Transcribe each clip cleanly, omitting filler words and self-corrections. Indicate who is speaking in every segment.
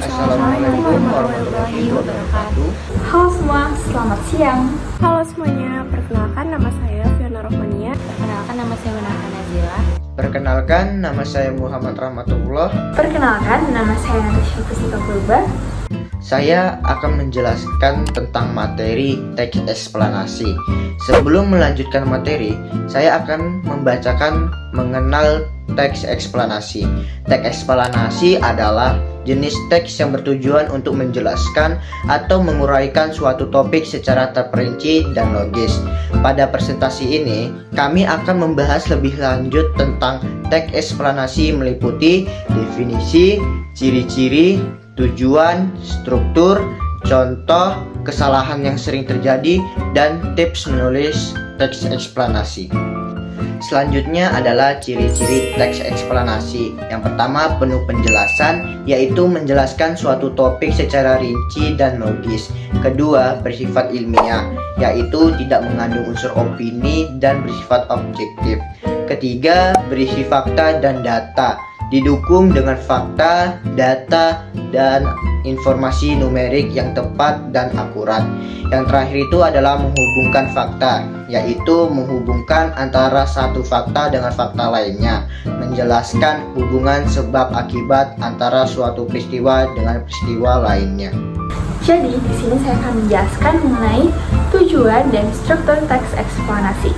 Speaker 1: Assalamualaikum warahmatullahi wabarakatuh.
Speaker 2: Halo semua, selamat siang.
Speaker 3: Halo semuanya, perkenalkan nama saya Fiona Rohmania.
Speaker 1: Perkenalkan nama saya Winarka Nazila.
Speaker 4: Perkenalkan nama saya Muhammad Rahmatullah.
Speaker 2: Perkenalkan, nama saya Natasha Pustika Purba.
Speaker 4: Saya akan menjelaskan tentang materi teks eksplanasi. Sebelum melanjutkan materi, saya akan membacakan mengenal teks eksplanasi. Teks eksplanasi adalah jenis teks yang bertujuan untuk menjelaskan atau menguraikan suatu topik secara terperinci dan logis. Pada presentasi ini, kami akan membahas lebih lanjut tentang teks eksplanasi meliputi definisi, ciri-ciri, tujuan, struktur, contoh, kesalahan yang sering terjadi, dan tips menulis teks eksplanasi. Selanjutnya adalah ciri-ciri teks eksplanasi. Yang pertama, penuh penjelasan, yaitu menjelaskan suatu topik secara rinci dan logis. Kedua, bersifat ilmiah, yaitu tidak mengandung unsur opini dan bersifat objektif. Ketiga, berisi fakta dan data, didukung dengan fakta, data, dan informasi numerik yang tepat dan akurat. Yang terakhir itu adalah menghubungkan fakta, yaitu menghubungkan antara satu fakta dengan fakta lainnya, menjelaskan hubungan sebab akibat antara suatu peristiwa dengan peristiwa lainnya.
Speaker 2: Jadi, di sini saya akan menjelaskan mengenai tujuan dan struktur teks eksplanasi.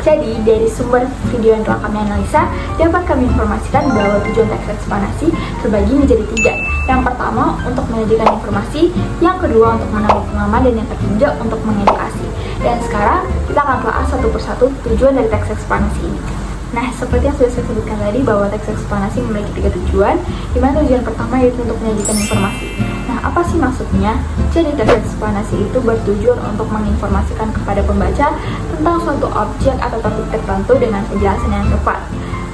Speaker 2: Jadi, dari sumber video yang telah kami analisa, dapat kami informasikan bahwa tujuan teks eksplanasi terbagi menjadi 3. Yang pertama, untuk menyajikan informasi. Yang kedua, untuk menambah pengalaman. Dan yang ketiga, untuk mengedukasi. Dan sekarang, kita akan telah satu persatu tujuan dari teks eksplanasi ini. Nah, seperti yang sudah saya sebutkan tadi, bahwa teks eksplanasi memiliki 3 tujuan, di mana tujuan pertama yaitu untuk menyajikan informasi. Nah, apa sih maksudnya? Jadi, teks eksplanasi itu bertujuan untuk menginformasikan kepada pembaca tentang suatu objek atau topik tertentu dengan penjelasan yang tepat.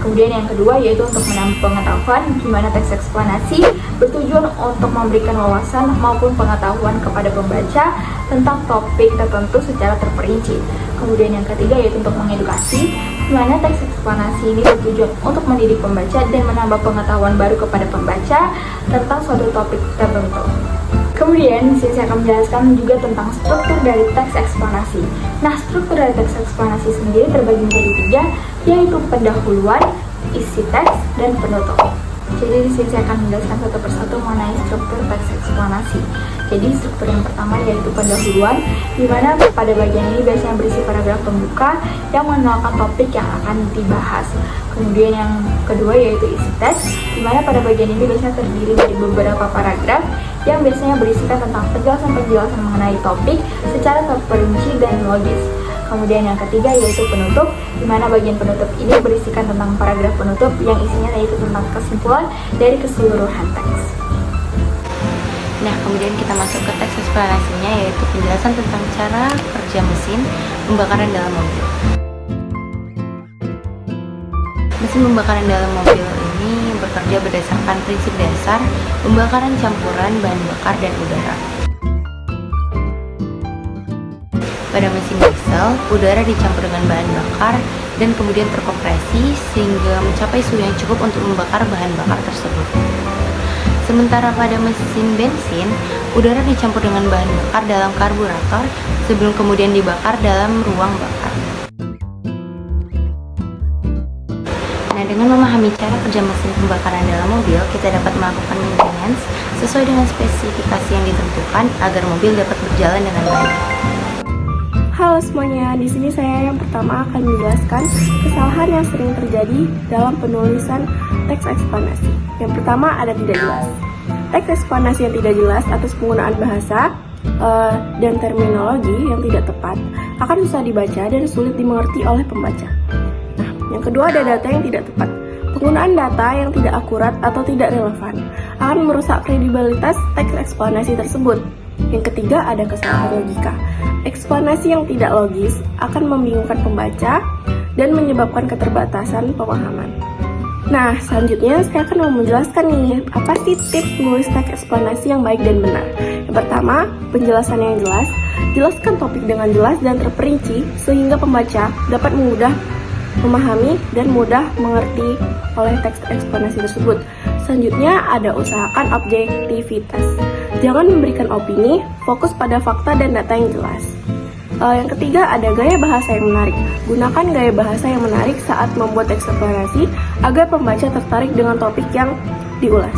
Speaker 2: Kemudian yang kedua yaitu untuk menambah pengetahuan, di mana teks eksplanasi bertujuan untuk memberikan wawasan maupun pengetahuan kepada pembaca tentang topik tertentu secara terperinci. Kemudian yang ketiga yaitu untuk mengedukasi, di mana teks eksplanasi ini bertujuan untuk mendidik pembaca dan menambah pengetahuan baru kepada pembaca tentang suatu topik tertentu. Kemudian, di sini saya akan menjelaskan juga tentang struktur dari teks eksplanasi. Nah, struktur dari teks eksplanasi sendiri terbagi menjadi 3, yaitu pendahuluan, isi teks, dan penutup. Jadi, di sini saya akan menjelaskan satu persatu mengenai struktur teks eksplanasi. Jadi, struktur yang pertama yaitu pendahuluan, di mana pada bagian ini biasanya berisi paragraf pembuka yang mengenalkan topik yang akan dibahas. Kemudian yang kedua yaitu isi teks, di mana pada bagian ini biasanya terdiri dari beberapa paragraf yang biasanya berisikan tentang penjelasan-penjelasan mengenai topik secara terperinci dan logis. Kemudian yang ketiga yaitu penutup, di mana bagian penutup ini berisikan tentang paragraf penutup yang isinya yaitu tentang kesimpulan dari keseluruhan teks.
Speaker 1: Nah, kemudian kita masuk ke teks eksplanasinya, yaitu penjelasan tentang cara kerja mesin pembakaran dalam mobil. Mesin pembakaran dalam mobil ini bekerja berdasarkan prinsip dasar pembakaran campuran bahan bakar dan udara. Pada mesin diesel, udara dicampur dengan bahan bakar dan kemudian terkompresi sehingga mencapai suhu yang cukup untuk membakar bahan bakar tersebut. Sementara pada mesin bensin, udara dicampur dengan bahan bakar dalam karburator sebelum kemudian dibakar dalam ruang bakar. Nah, dengan memahami cara kerja mesin pembakaran dalam mobil, kita dapat melakukan maintenance sesuai dengan spesifikasi yang ditentukan agar mobil dapat berjalan dengan baik.
Speaker 3: Halo semuanya, di sini saya yang pertama akan menjelaskan kesalahan yang sering terjadi dalam penulisan teks eksplanasi. Yang pertama ada tidak jelas. Teks eksplanasi yang tidak jelas atas penggunaan bahasa dan terminologi yang tidak tepat akan susah dibaca dan sulit dimengerti oleh pembaca. Nah, yang kedua ada data yang tidak tepat. Penggunaan data yang tidak akurat atau tidak relevan akan merusak kredibilitas teks eksplanasi tersebut. Yang ketiga ada kesalahan logika. Eksplanasi yang tidak logis akan membingungkan pembaca dan menyebabkan keterbatasan pemahaman. Nah, selanjutnya saya akan mau menjelaskan nih, apa sih tips menulis teks eksplanasi yang baik dan benar. Yang pertama, penjelasan yang jelas. Jelaskan topik dengan jelas dan terperinci sehingga pembaca dapat mudah memahami dan mudah mengerti oleh teks eksplanasi tersebut. Selanjutnya ada usahakan objektivitas. Jangan memberikan opini, fokus pada fakta dan data yang jelas. Yang ketiga ada gaya bahasa yang menarik. Gunakan gaya bahasa yang menarik saat membuat teks eksplanasi agar pembaca tertarik dengan topik yang diulas.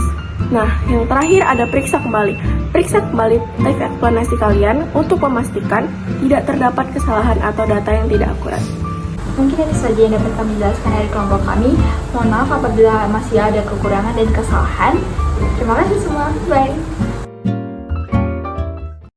Speaker 3: Nah, yang terakhir ada periksa kembali. Periksa kembali teks eksplanasi kalian untuk memastikan tidak terdapat kesalahan atau data yang tidak akurat.
Speaker 2: Mungkin itu saja yang dapat kami jelaskan dari kelompok kami. Mohon maaf apabila masih ada kekurangan dan kesalahan. Terima kasih semua. Bye.